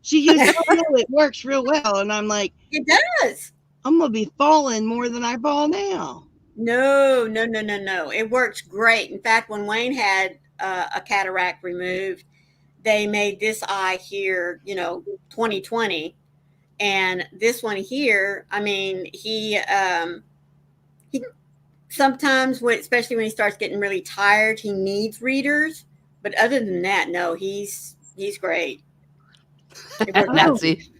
She goes, oh, no, it works real well. And I'm like, it does. I'm going to be falling more than I fall now. No. It works great. In fact, when Wayne had a cataract removed, they made this eye here, 20/20. And this one here, I mean, he sometimes, especially when he starts getting really tired, he needs readers. But other than that, no, he's great. Nancy,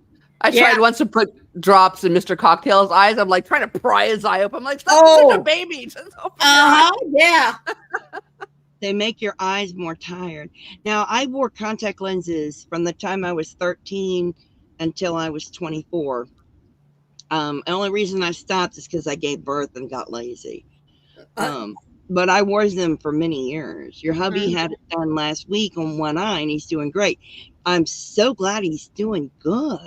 I tried once to put drops in Mr. Cocktail's eyes. I'm like trying to pry his eye open. I'm like, stop being a baby. Yeah. They make your eyes more tired. Now, I wore contact lenses from the time I was 13 until I was 24. The only reason I stopped is because I gave birth and got lazy. But I wore them for many years. Your hubby had it done last week on one eye, and he's doing great. I'm so glad he's doing good.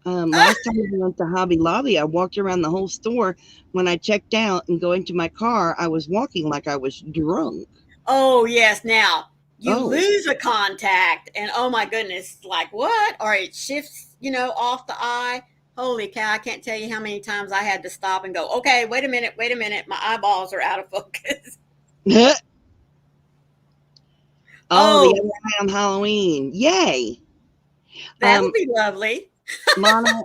Last time we went to Hobby Lobby, I walked around the whole store. When I checked out and go into my car, I was walking like I was drunk. Oh, yes. Now, you lose a contact, and oh my goodness, like what? Or it shifts, off the eye. Holy cow, I can't tell you how many times I had to stop and go, okay, wait a minute. My eyeballs are out of focus. The other night on Halloween. Yay. That would be lovely. Mama,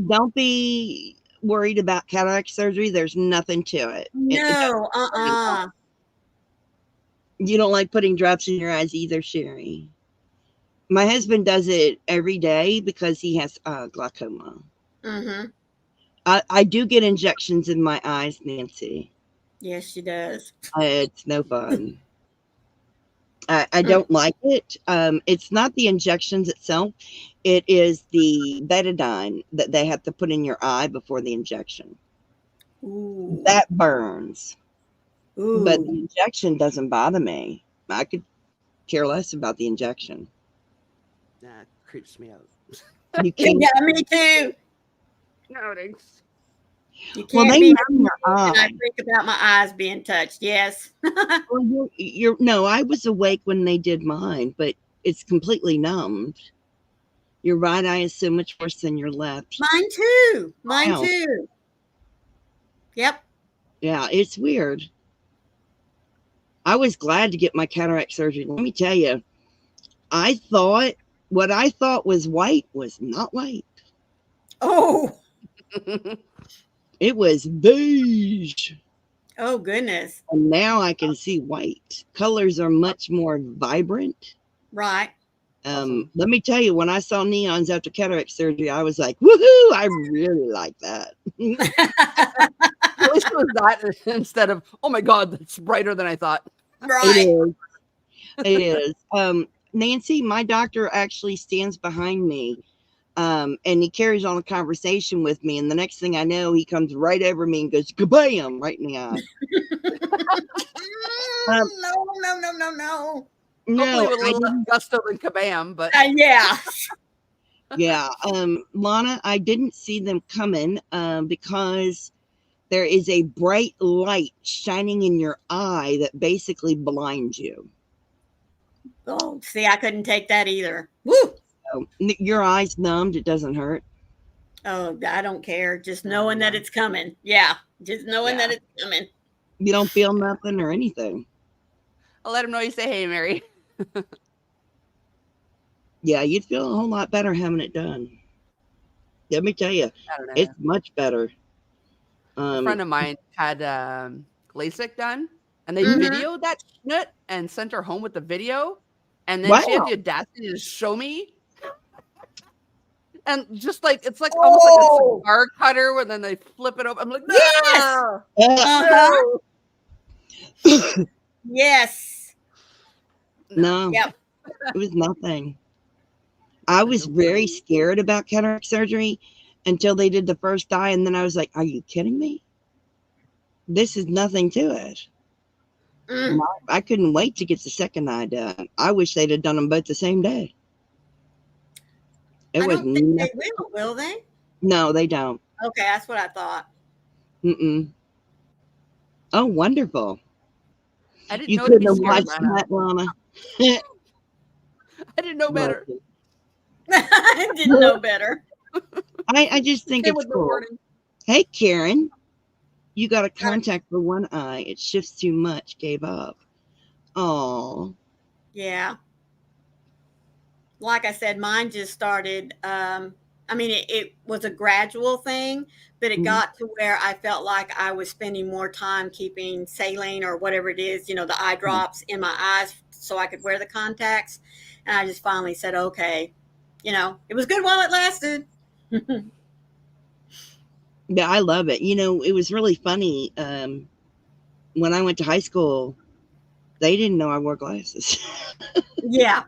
don't be worried about cataract surgery. There's nothing to it. No, You don't like putting drops in your eyes either, Sherry. My husband does it every day because he has glaucoma. I do get injections in my eyes, Nancy. Yes, she does. It's no fun. I don't like it. It's not the injections itself. It is the betadine that they have to put in your eye before the injection. Ooh. That burns. Ooh. But the injection doesn't bother me. I could care less about the injection. That creeps me out. You can't. Yeah, me too. No, thanks. You can't Well, they be numb your eye. I think about my eyes being touched. Yes. Well, no, I was awake when they did mine, but it's completely numbed. Your right eye is so much worse than your left. Mine too. Wow. Yep. Yeah, it's weird. I was glad to get my cataract surgery. Let me tell you, what I thought was white was not white. Oh, It was beige. oh goodness. And now I can see white. Colors are much more vibrant. Right. Awesome. Let me tell you, when I saw neons after cataract surgery, I was like, woohoo, I really like that. At least it was that instead of, oh my God, that's brighter than I thought. Right. It is. It is. Nancy, my doctor actually stands behind me. And he carries on a conversation with me. And the next thing I know, he comes right over me and goes, kabam, right in the eye. No. Hopefully No, with a I little less didn't. gusto than kabam, but Yeah. Yeah. Lana, I didn't see them coming because there is a bright light shining in your eye that basically blinds you. Oh, see, I couldn't take that either. Woo. So, your eye's numbed. It doesn't hurt. Oh, I don't care. Just knowing that it's coming. Yeah. Just knowing that Yeah. it's coming. You don't feel nothing or anything. I'll let him know you say, hey, Mary. Yeah, you'd feel a whole lot better having it done. Let me tell you, I don't know. it's much better. A friend of mine had LASIK done, and they Mhm. videoed that shit and sent her home with the video, and then she had Wow. the audacity to show me. And just like it's like almost like a Oh. cigar cutter where then they flip it open. I'm like, Yes. no. Yes. No, Yep. it was nothing. I was very scared about cataract surgery until they did the first eye, and then I was like, are you kidding me? This is nothing to it. Mm. I couldn't wait to get the second eye done. I wish they'd have done them both the same day. It I was don't think they nothing. will they? No, they don't. Okay, that's what I thought. Mm-mm. Oh, wonderful. I didn't You know to be couldn't have scared, watched Lana. that, Lana. I didn't know better. I didn't know better. I just think Came it's with no cool. warning. Hey, Karen, you got a contact for one eye. It shifts too much. Gave up. Oh. Yeah. Like I said, mine just started. I mean, it was a gradual thing, but it Mhm. got to where I felt like I was spending more time keeping saline or whatever it is, the eye drops in my eyes so I could wear the contacts. And I just finally said, okay, it was good while it lasted. Yeah, I love it. It was really funny. When I went to high school, they didn't know I wore glasses. Yeah.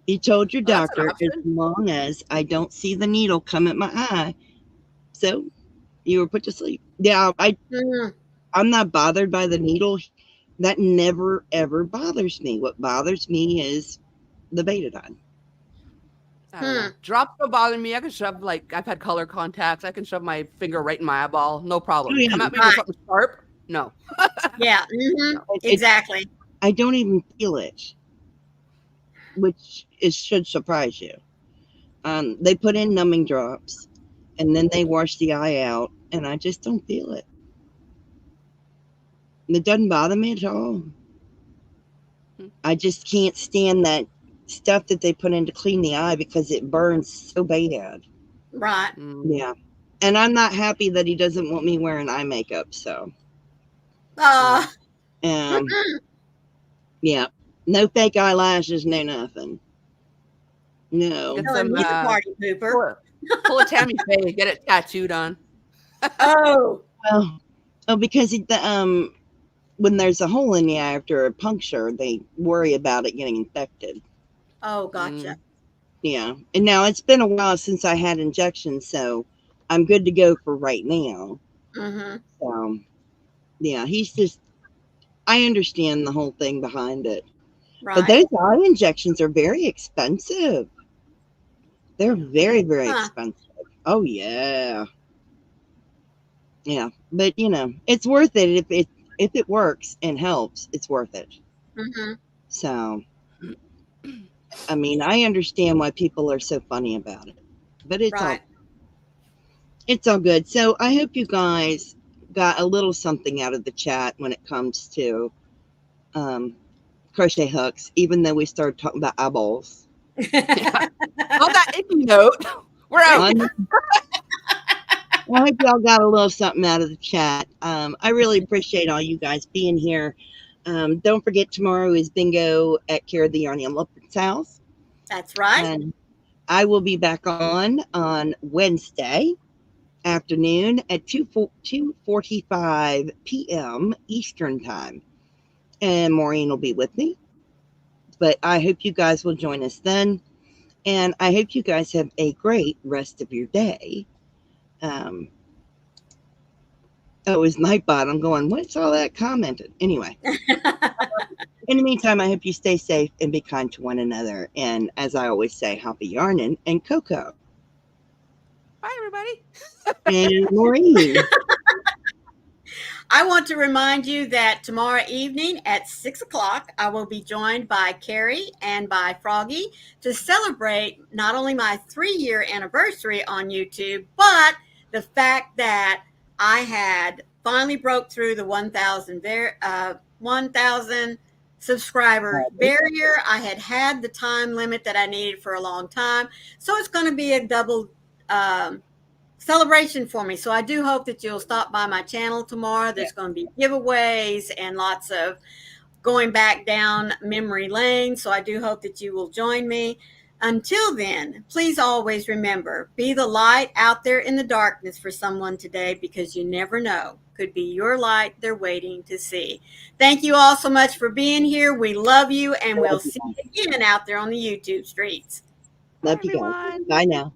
You told your Well, that's an doctor, as option. long as I don't see the needle come at my eye. So you were put to sleep. Yeah, Mhm. I'm not bothered by the needle. That never, ever bothers me. What bothers me is the betadine. I don't know. Drops don't bother me. I can shove I've had color contacts. I can shove my finger right in my eyeball. No problem. Oh, yeah. Come at me Right. with something sharp. No. Yeah. No. Exactly. I don't even feel it, which should surprise you. They put in numbing drops, and then they wash the eye out, and I just don't feel it. It doesn't bother me at all. I just can't stand that stuff that they put in to clean the eye because it burns so bad. Right. Yeah. And I'm not happy that he doesn't want me wearing eye makeup, so Uh, yeah. No fake eyelashes, no nothing. No. Get telling some me the party pooper. pull a Tammy Faye, get it tattooed on. Oh. Oh, because when there's a hole in the eye after a puncture, they worry about it getting infected. Oh, gotcha. Yeah. And now it's been a while since I had injections, so I'm good to go for right now. Mm-hmm. So, yeah, I understand the whole thing behind it. Right. But those eye injections are very expensive. They're very, very expensive. Oh, yeah. Yeah. But, it's worth it. If it works and helps, it's worth it. Mm-hmm. So, I mean, I understand why people are so funny about it. But it's all good. So I hope you guys got a little something out of the chat when it comes to crochet hooks, even though we started talking about eyeballs. On that icky note, We're out. Well, I hope y'all got a little something out of the chat. I really appreciate all you guys being here. Don't forget, tomorrow is bingo at Kara the Yarny and Leopard's house. That's right. And I will be back on Wednesday afternoon at 2:45 p.m. Eastern Time. And Maureen will be with me. But I hope you guys will join us then. And I hope you guys have a great rest of your day. Oh, it was Nightbot. I'm going, what's all that commented? Anyway. In the meantime, I hope you stay safe and be kind to one another. And as I always say, happy yarning and Coco. Bye, everybody. And Maureen. I want to remind you that tomorrow evening at 6 o'clock, I will be joined by Carrie and by Froggy to celebrate not only my 3-year anniversary on YouTube, but the fact that I had finally broke through the 1,000 subscriber barrier. I had the time limit that I needed for a long time. So it's going to be a double celebration for me. So I do hope that you'll stop by my channel tomorrow. There's going to be giveaways and lots of going back down memory lane. So I do hope that you will join me. Until then, please always remember, be the light out there in the darkness for someone today, because you never know. Could be your light they're waiting to see. Thank you all so much for being here. We love you, and we'll see you again out there on the YouTube streets. Love you guys. Bye now.